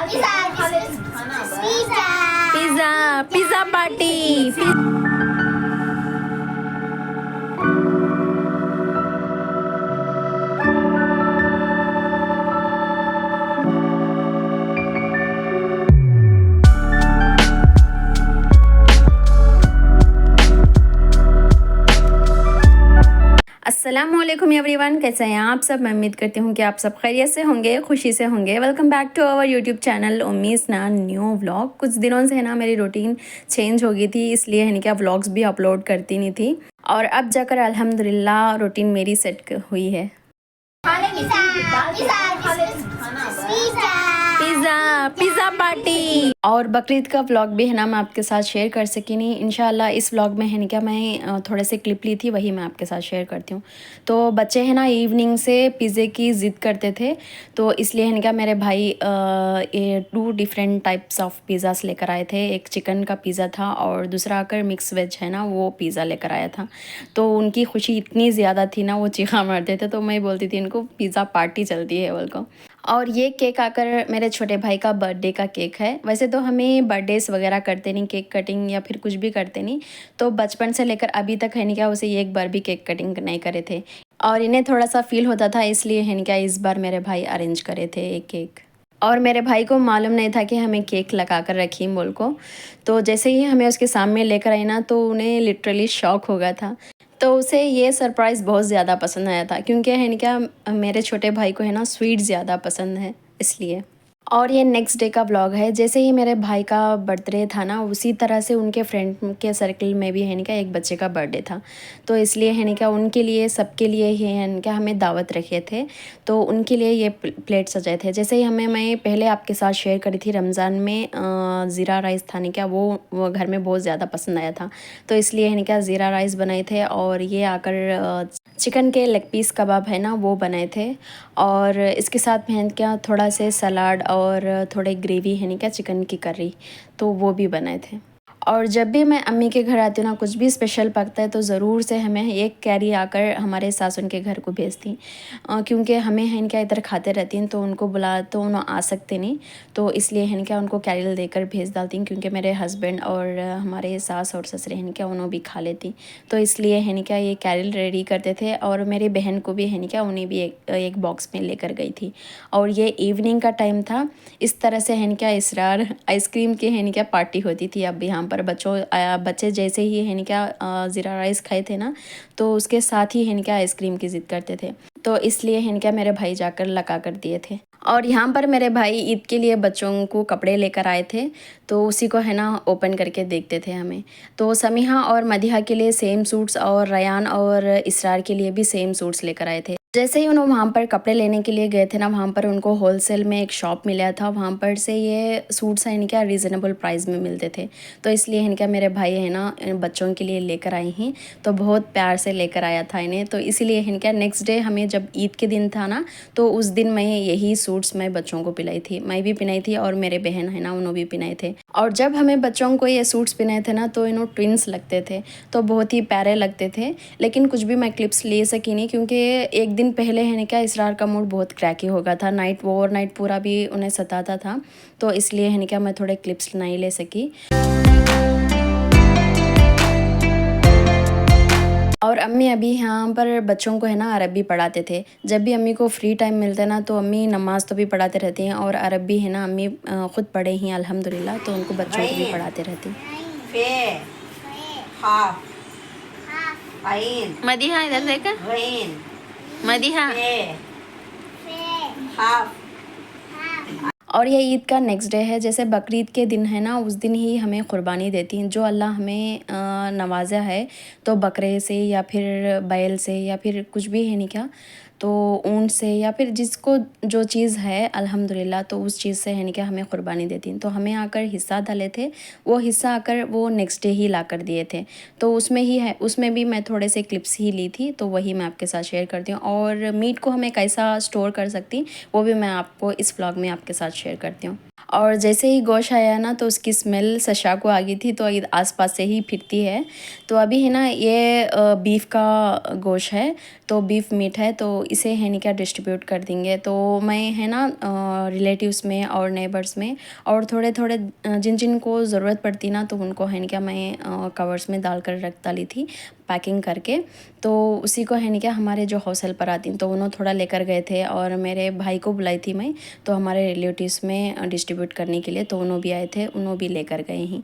Pizza pizza party. अस्सलामुअलैकुम everyone, कैसे हैं आप सब। मैं उम्मीद करती हूँ कि आप सब खैरियत से होंगे, खुशी से होंगे। Welcome back to our YouTube channel उम्मी स्नान न्यू व्लॉग। कुछ दिनों से है ना मेरी रूटीन चेंज हो गई थी, इसलिए है ना क्या व्लॉग्स भी अपलोड करती नहीं थी, और अब जाकर अल्हम्दुलिल्लाह रूटीन मेरी सेट हुई है। Pizza pizza party. और बकरीद का व्लॉग भी है ना मैं आपके साथ शेयर कर सकी नहीं। इंशाल्लाह इस व्लॉग में है ना क्या मैं थोड़े से क्लिप ली थी, वही मैं आपके साथ शेयर करती हूँ। तो बच्चे हैं ना इवनिंग से पिज़्ज़े की ज़िद करते थे, तो इसलिए है ना क्या मेरे भाई ये 2 डिफरेंट टाइप्स ऑफ पिज़्ज़ास लेकर आए थे। एक चिकन का पिज़्ज़ा था और दूसरा आकर मिक्स वेज है ना वो पिज़्ज़ा लेकर आया था। तो उनकी खुशी इतनी ज़्यादा थी ना, वो चीखा मारते थे, तो मैं बोलती थी इनको पिज़्ज़ा पार्टी चलती है बोल को। और ये केक आकर मेरे छोटे भाई का बर्थडे का केक है। वैसे तो हमें बर्थडेज़ वगैरह करते नहीं, केक कटिंग या फिर कुछ भी करते नहीं, तो बचपन से लेकर अभी तक है नहीं क्या उसे एक बार भी केक कटिंग नहीं करे थे, और इन्हें थोड़ा सा फील होता था, इसलिए है नहीं क्या इस बार मेरे भाई अरेंज करे थे एक केक। और मेरे भाई को मालूम नहीं था कि हमें केक लगा कर रखी बोल को, तो जैसे ही हमें उसके सामने लेकर आई ना, तो उन्हें लिटरली शॉक हो गया था। तो उसे ये सरप्राइज़ बहुत ज़्यादा पसंद आया था, क्योंकि है ना क्या मेरे छोटे भाई को है ना स्वीट ज़्यादा पसंद है, इसलिए। और ये नेक्स्ट डे का व्लॉग है। जैसे ही मेरे भाई का बर्थडे था ना, उसी तरह से उनके फ्रेंड के सर्कल में भी है ना क्या एक बच्चे का बर्थडे था, तो इसलिए है ना क्या उनके लिए सबके लिए ही है ना क्या हमें दावत रखे थे, तो उनके लिए ये प्लेट सजाए थे। जैसे ही मैं पहले आपके साथ शेयर करी थी, रमज़ान में ज़ीरा राइस था ना क्या, वो घर में बहुत ज़्यादा पसंद आया था, तो इसलिए है ना क्या ज़ीरा राइस बनाए थे। और ये आकर चिकन के लेग पीस कबाब है ना वो बनाए थे, और इसके साथ में क्या थोड़ा से सलाद और थोड़े ग्रेवी है नहीं क्या चिकन की करी, तो वो भी बनाए थे। और जब भी मैं अम्मी के घर आती हूँ ना, कुछ भी स्पेशल पकता है तो ज़रूर से हमें एक कैरी आकर हमारे सासुन के घर को भेजती, क्योंकि हमें है क्या इधर खाते रहती हैं, तो उनको बुला तो उन्हें आ सकते नहीं, तो इसलिए है क्या उनको कैरी देकर भेज डालती हूँ, क्योंकि मेरे हस्बैंड और हमारे सास और ससुरे हैं क्या उन्होंने भी खा लेती, तो इसलिए है क्या ये कैरी रेडी करते थे। और मेरी बहन को भी है क्या उन्हें भी एक बॉक्स में लेकर गई थी। और ये इवनिंग का टाइम था, इस तरह से है क्या इसरार आइसक्रीम की है क्या पार्टी होती थी। अब यहाँ पर बच्चे जैसे ही है क्या ज़ीरा राइस खाए थे ना, तो उसके साथ ही है क्या आइसक्रीम की ज़िद करते थे, तो इसलिए है क्या मेरे भाई जाकर लगा कर दिए थे। और यहाँ पर मेरे भाई ईद के लिए बच्चों को कपड़े लेकर आए थे, तो उसी को है ना ओपन करके देखते थे हमें। तो समीहा और मदीहा के लिए सेम सूट्स, और रयान और इसरार के लिए भी सेम सूट्स लेकर आए थे। जैसे ही उन्होंने वहाँ पर कपड़े लेने के लिए गए थे ना, वहाँ पर उनको होलसेल में एक शॉप मिला था, वहाँ पर से ये सूट्स है इनका रीज़नेबल प्राइस में मिलते थे, तो इसलिए इनका मेरे भाई है ना बच्चों के लिए लेकर आई हैं, तो बहुत प्यार से लेकर आया था इन्हें। तो इसीलिए इनका नेक्स्ट डे हमें जब ईद के दिन था ना, तो उस दिन मैं यही सूट्स मैं बच्चों को पिलाई थी, मैं भी पिनाई थी और मेरे बहन है ना उन्होंने भी पिनाए थे। और जब हमें बच्चों को ये सूट्स पिनाए थे ना, तो इन्हों ट्विंस लगते थे, तो बहुत ही प्यारे लगते थे। लेकिन कुछ भी मैं क्लिप्स ले सकी नहीं, क्योंकि एक दिन पहले है ना क्या इसरार का मूड बहुत क्रैकी हो गया था, नाइट ओवरनाइट पूरा भी उन्हें सताता था, तो इसलिए है ना क्या मैं थोड़े क्लिप्स नहीं ले सकी। और अम्मी अभी यहाँ पर बच्चों को है ना अरबी पढ़ाते थे। जब भी अम्मी को फ्री टाइम मिलता है ना, तो अम्मी नमाज़ तो भी पढ़ाते रहती हैं, और अरबी है ना अम्मी ख़ुद पढ़े ही अल्हम्दुलिल्लाह, तो उनको बच्चों को भी पढ़ाते रहती। मदीहा इधर देखा, मदीहा। और ये ईद का नेक्स्ट डे है। जैसे बकरीद के दिन है ना, उस दिन ही हमें क़ुरबानी देती हैं। जो अल्लाह हमें नवाजा है, तो बकरे से या फिर बैल से या फिर कुछ भी है नहीं क्या, तो ऊँट से या फिर जिसको जो चीज़ है अल्हम्दुलिल्लाह, तो उस चीज़ से है नहीं क्या हमें क़ुरबानी देती हैं। तो हमें आकर हिस्सा डाले थे, वो हिस्सा आकर वो नेक्स्ट डे ही ला कर दिए थे, तो उसमें ही है, उसमें भी मैं थोड़े से क्लिप्स ही ली थी, तो वही मैं आपके साथ शेयर करती हूँ। और मीट को हमें कैसा स्टोर कर सकती, वो भी मैं आपको इस व्लॉग में आपके साथ शेयर करती हूँ। और जैसे ही गोश्त आया ना तो उसकी स्मेल सशा को आ गई थी, तो आसपास से ही फिरती है। तो अभी है ना ये बीफ का गोश्त है, तो बीफ मीट है, तो इसे है नहीं क्या डिस्ट्रीब्यूट कर देंगे। तो मैं है ना रिलेटिव्स में और नेबर्स में और थोड़े थोड़े जिन जिन को ज़रूरत पड़ती ना, तो उनको है नहीं क्या मैं कवर्स में डाल कर रख डाली थी पैकिंग करके। तो उसी को है नहीं क्या हमारे जो हाउस हेल्पर आती तो उन्होंने थोड़ा लेकर गए थे, और मेरे भाई को बुलाई थी मैं, तो हमारे रिलेटिव्स में डिस्ट्रीब्यूट करने के लिए, तो उन्होंने भी आए थे, उन्होंने भी लेकर गए ही।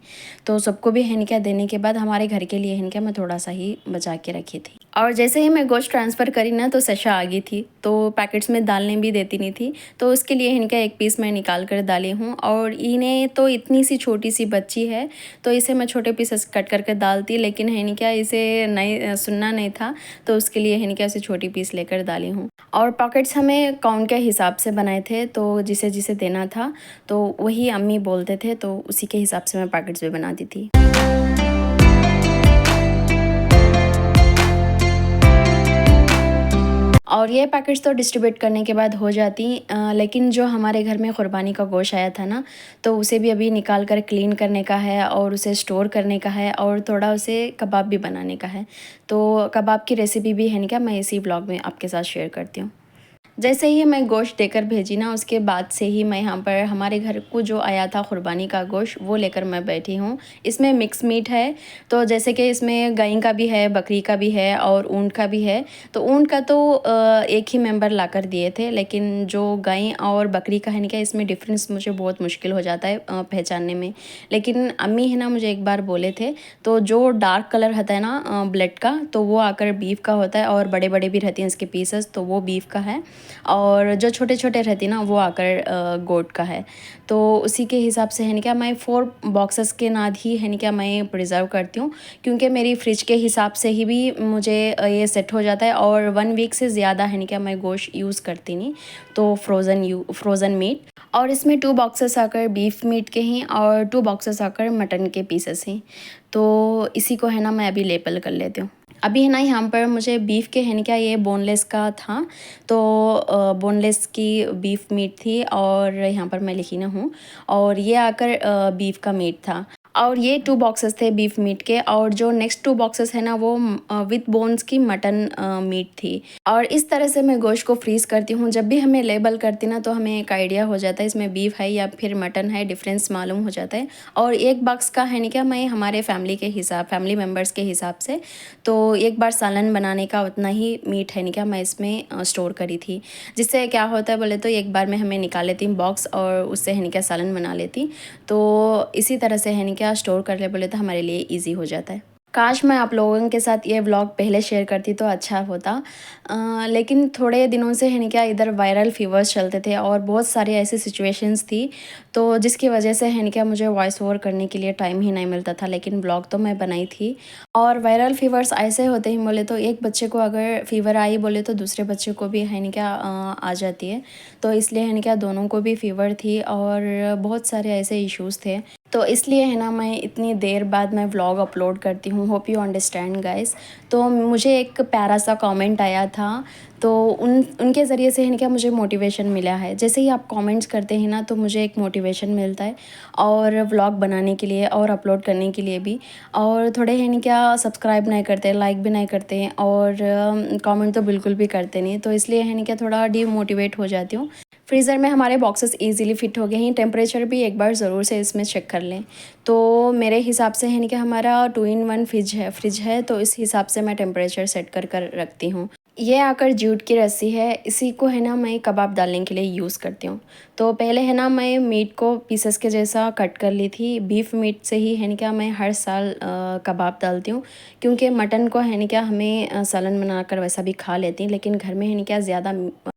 तो सबको भी है नहीं क्या देने के बाद हमारे घर के लिए है नहीं क्या मैं थोड़ा सा ही बचा के रखी थी। और जैसे ही मैं गोश्त ट्रांसफ़र करी ना तो सशा आ गई थी, तो पैकेट्स में डालने भी देती नहीं थी, तो उसके लिए इनका एक पीस मैं निकाल कर डाली हूँ। और इन्हें तो इतनी सी छोटी सी बच्ची है, तो इसे मैं छोटे पीसेस कट करके डालती, लेकिन है नहीं क्या इसे नहीं सुनना नहीं था, तो उसके लिए है नहीं क्या इसे छोटी पीस लेकर डाली हूँ। और पॉकेट्स हमें काउंट के हिसाब से बनाए थे, तो जिसे जिसे देना था तो वही अम्मी बोलते थे, तो उसी के हिसाब से मैं पैकेट्स भी बनाती थी। और ये पैकेट्स तो डिस्ट्रीब्यूट करने के बाद हो जाती, लेकिन जो हमारे घर में क़ुरबानी का गोश्त आया था ना, तो उसे भी अभी निकाल कर क्लीन करने का है और उसे स्टोर करने का है, और थोड़ा उसे कबाब भी बनाने का है। तो कबाब की रेसिपी भी है नहीं क्या मैं इसी ब्लॉग में आपके साथ शेयर करती हूँ। जैसे ही मैं गोश्त देकर भेजी ना, उसके बाद से ही मैं यहाँ पर हमारे घर को जो आया था क़ुरबानी का गोश्त, वो लेकर मैं बैठी हूँ। इसमें मिक्स मीट है, तो जैसे कि इसमें गाय का भी है, बकरी का भी है और ऊँट का भी है। तो ऊँट का तो एक ही मेंबर लाकर दिए थे, लेकिन जो गाय और बकरी का है ना क्या इसमें डिफरेंस मुझे बहुत मुश्किल हो जाता है पहचानने में। लेकिन अम्मी है ना मुझे एक बार बोले थे, तो जो डार्क कलर होता है ना ब्लड का, तो वो आकर बीफ का होता है, और बड़े बड़े भी रहते हैं इसके पीसेस, तो वो बीफ का है, और जो छोटे छोटे रहती ना वो आकर गोट का है। तो उसी के हिसाब से है ना क्या मैं 4 बॉक्सेस के नाद ही है ना क्या मैं प्रिज़र्व करती हूँ, क्योंकि मेरी फ्रिज के हिसाब से ही भी मुझे ये सेट हो जाता है, और 1 वीक से ज़्यादा है ना क्या मैं गोश्त यूज़ करती नहीं, तो फ्रोज़न मीट। और इसमें 2 बॉक्सेस आकर बीफ मीट के हैं और 2 बॉक्सेस आकर मटन के पीसेस हैं। तो इसी को है ना मैं अभी लेबल कर लेती हूँ। अभी है ना यहाँ पर मुझे बीफ के है ना क्या ये बोनलेस का था, तो बोनलेस की बीफ मीट थी, और यहाँ पर मैं लिखी ना हूँ, और ये आकर बीफ का मीट था। और ये 2 बॉक्सेस थे बीफ मीट के, और जो नेक्स्ट 2 बॉक्सेस है ना वो विथ बोन्स की मटन मीट थी। और इस तरह से मैं गोश्त को फ्रीज़ करती हूँ। जब भी हमें लेबल करती ना, तो हमें एक आइडिया हो जाता है इसमें बीफ है या फिर मटन है, डिफरेंस मालूम हो जाता है। और एक बॉक्स का है नहीं क्या मैं हमारे फैमिली मेम्बर्स के हिसाब से, तो एक बार सालन बनाने का उतना ही मीट है नहीं क्या मैं इसमें स्टोर करी थी। जिससे क्या होता है बोले तो एक बार में हमें निकाल लेती बॉक्स, और उससे है नहीं क्या सालन बना लेती। तो इसी तरह से है नहीं क्या स्टोर कर ले बोले तो हमारे लिए ईजी हो जाता है। काश मैं आप लोगों के साथ ये व्लॉग पहले शेयर करती तो अच्छा होता, लेकिन थोड़े दिनों से है नहीं क्या इधर वायरल फीवर्स चलते थे, और बहुत सारे ऐसी सिचुएशंस थी, तो जिसकी वजह से है नहीं क्या मुझे वॉइस ओवर करने के लिए टाइम ही नहीं मिलता था, लेकिन ब्लॉग तो मैं बनाई थी। और वायरल फीवर्स ऐसे होते ही बोले तो एक बच्चे को अगर फीवर आई बोले तो दूसरे बच्चे को भी है नहीं क्या आ जाती है, तो इसलिए है नहीं क्या दोनों को भी फीवर थी, और बहुत सारे ऐसे इश्यूज़ थे। तो इसलिए है ना मैं इतनी देर बाद मैं व्लॉग अपलोड करती हूँ। Hope you understand guys. तो मुझे एक प्यारा सा कमेंट आया था, तो उनके ज़रिए से है ना क्या मुझे मोटिवेशन मिला है। जैसे ही आप कमेंट्स करते हैं ना, तो मुझे एक मोटिवेशन मिलता है, और व्लॉग बनाने के लिए और अपलोड करने के लिए भी। और थोड़े है ना क्या सब्सक्राइब नहीं करते, लाइक भी नहीं करते हैं, और कमेंट तो बिल्कुल भी करते नहीं, तो इसलिए है ना क्या थोड़ा डीमोटिवेट हो जाती हूँ। फ्रीज़र में हमारे बॉक्सेस इजीली फिट हो गए हैं। टेम्परेचर भी एक बार ज़रूर से इसमें चेक कर लें। तो मेरे हिसाब से है ना कि हमारा 2 in 1 फ्रिज है, तो इस हिसाब से मैं टेम्परेचर सेट कर रखती हूँ। ये आकर जूट की रस्सी है, इसी को है ना मैं कबाब डालने के लिए यूज़ करती हूँ। तो पहले है ना मैं मीट को पीसेस के जैसा कट कर ली थी। बीफ मीट से ही है ना क्या मैं हर साल कबाब डालती हूँ, क्योंकि मटन को है ना क्या हमें सालन बनाकर वैसा भी खा लेती हैं, लेकिन घर में है ना क्या ज़्यादा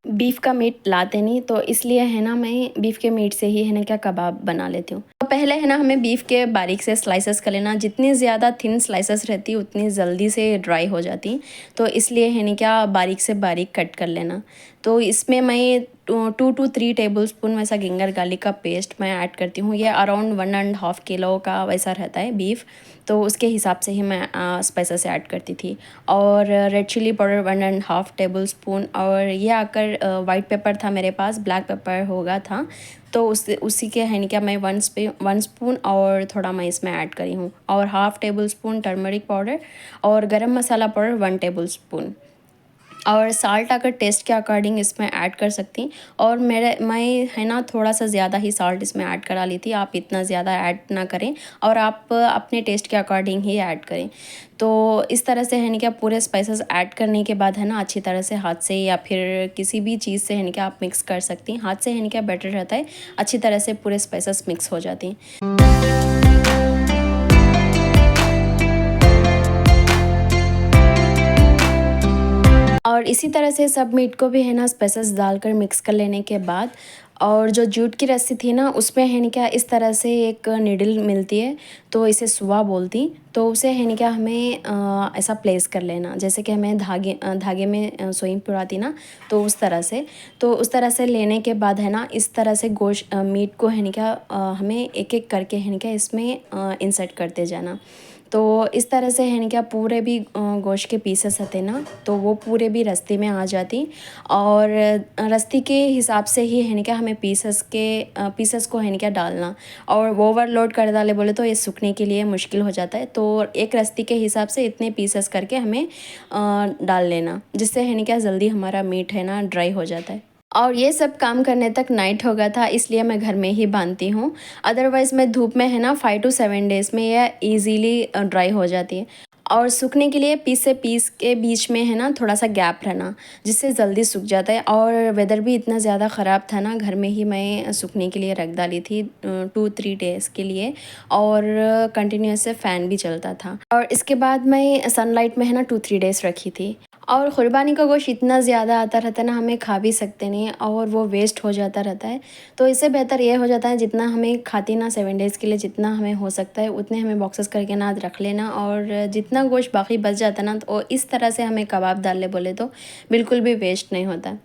बीफ का मीट लाते नहीं, तो इसलिए है ना मैं बीफ के मीट से ही है ना क्या कबाब बना लेती हूँ। तो पहले है ना हमें बीफ के बारीक से स्लाइसेस कर लेना। जितनी ज़्यादा थिन स्लाइसेस रहती उतनी जल्दी से ड्राई हो जाती, तो इसलिए है ना क्या बारीक से बारीक कट कर लेना। तो इसमें मैं 2 to 3 टेबल स्पून वैसा जिंजर गार्लिक का पेस्ट मैं ऐड करती हूँ। ये अराउंड 1.5 किलो का वैसा रहता है बीफ, तो उसके हिसाब से ही मैं स्पाइसेस ऐड करती थी। और red chilli powder 1.5 tablespoon, और ये आकर वाइट पेपर था मेरे पास, ब्लैक पेपर होगा था, तो उसी के है क्या मैं 1 स्पून और थोड़ा मैं इसमें ऐड करी हूँ। और half table spoon turmeric powder और गरम मसाला पाउडर 1 टेबल स्पून। और साल्ट अगर टेस्ट के अकॉर्डिंग इसमें ऐड कर सकती। और मैं है ना थोड़ा सा ज़्यादा ही साल्ट इसमें ऐड करा ली थी, आप इतना ज़्यादा ऐड ना करें और आप अपने टेस्ट के अकॉर्डिंग ही ऐड करें। तो इस तरह से है ना क्या पूरे स्पाइसेस ऐड करने के बाद है ना अच्छी तरह से हाथ से या फिर किसी भी चीज़ से है ना क्या आप मिक्स कर सकती हैं। हाथ से है ना क्या बेटर रहता है, अच्छी तरह से पूरे स्पाइसेस मिक्स हो जाती हैं। और इसी तरह से सब मीट को भी है ना स्पाइसेस डालकर मिक्स कर लेने के बाद, और जो जूट की रस्सी थी ना उसमें है ना क्या इस तरह से एक नीडल मिलती है, तो इसे सुआ बोलती। तो उसे है ना क्या हमें ऐसा प्लेस कर लेना, जैसे कि हमें धागे में सुई पुराती ना, तो उस तरह से। तो उस तरह से लेने के बाद है ना इस तरह से गोश्त मीट को है ना क्या हमें एक एक करके है ना क्या इसमें इंसर्ट करते जाना। तो इस तरह से है ना क्या पूरे भी गोश्त के पीसेस होते ना, तो वो पूरे भी रस्ते में आ जाती। और रस्ती के हिसाब से ही है ना क्या हमें पीसेस को है ना क्या डालना। और ओवरलोड कर डाले बोले तो ये सूखने के लिए मुश्किल हो जाता है, तो एक रस्ती के हिसाब से इतने पीसेस करके हमें डाल लेना, जिससे है ना क्या जल्दी हमारा मीट है ना ड्राई हो जाता है। और ये सब काम करने तक नाइट हो गया था, इसलिए मैं घर में ही बांधती हूँ। अदरवाइज़ मैं धूप में है ना 5 to 7 डेज़ में यह ईज़िली ड्राई हो जाती है। और सूखने के लिए पीस से पीस के बीच में है ना थोड़ा सा गैप रहना, जिससे जल्दी सूख जाता है। और वेदर भी इतना ज़्यादा ख़राब था ना, घर में ही मैं सूखने के लिए रख डाली थी 2-3 डेज़ के लिए। और कंटिन्यूस से फ़ैन भी चलता था। और इसके बाद मैं सनलाइट में है ना 2-3 डेज़ रखी थी। और कुर्बानी का गोश्त इतना ज़्यादा आता रहता है ना, हमें खा भी सकते नहीं और वो वेस्ट हो जाता रहता है। तो इससे बेहतर ये हो जाता है जितना हमें खाती ना 7 डेज़ के लिए जितना हमें हो सकता है उतने हमें बॉक्सेस करके ना रख लेना। और जितना गोश्त बाकी बच जाता ना, तो इस तरह से हमें कबाब डाल ले बोले तो बिल्कुल भी वेस्ट नहीं होता।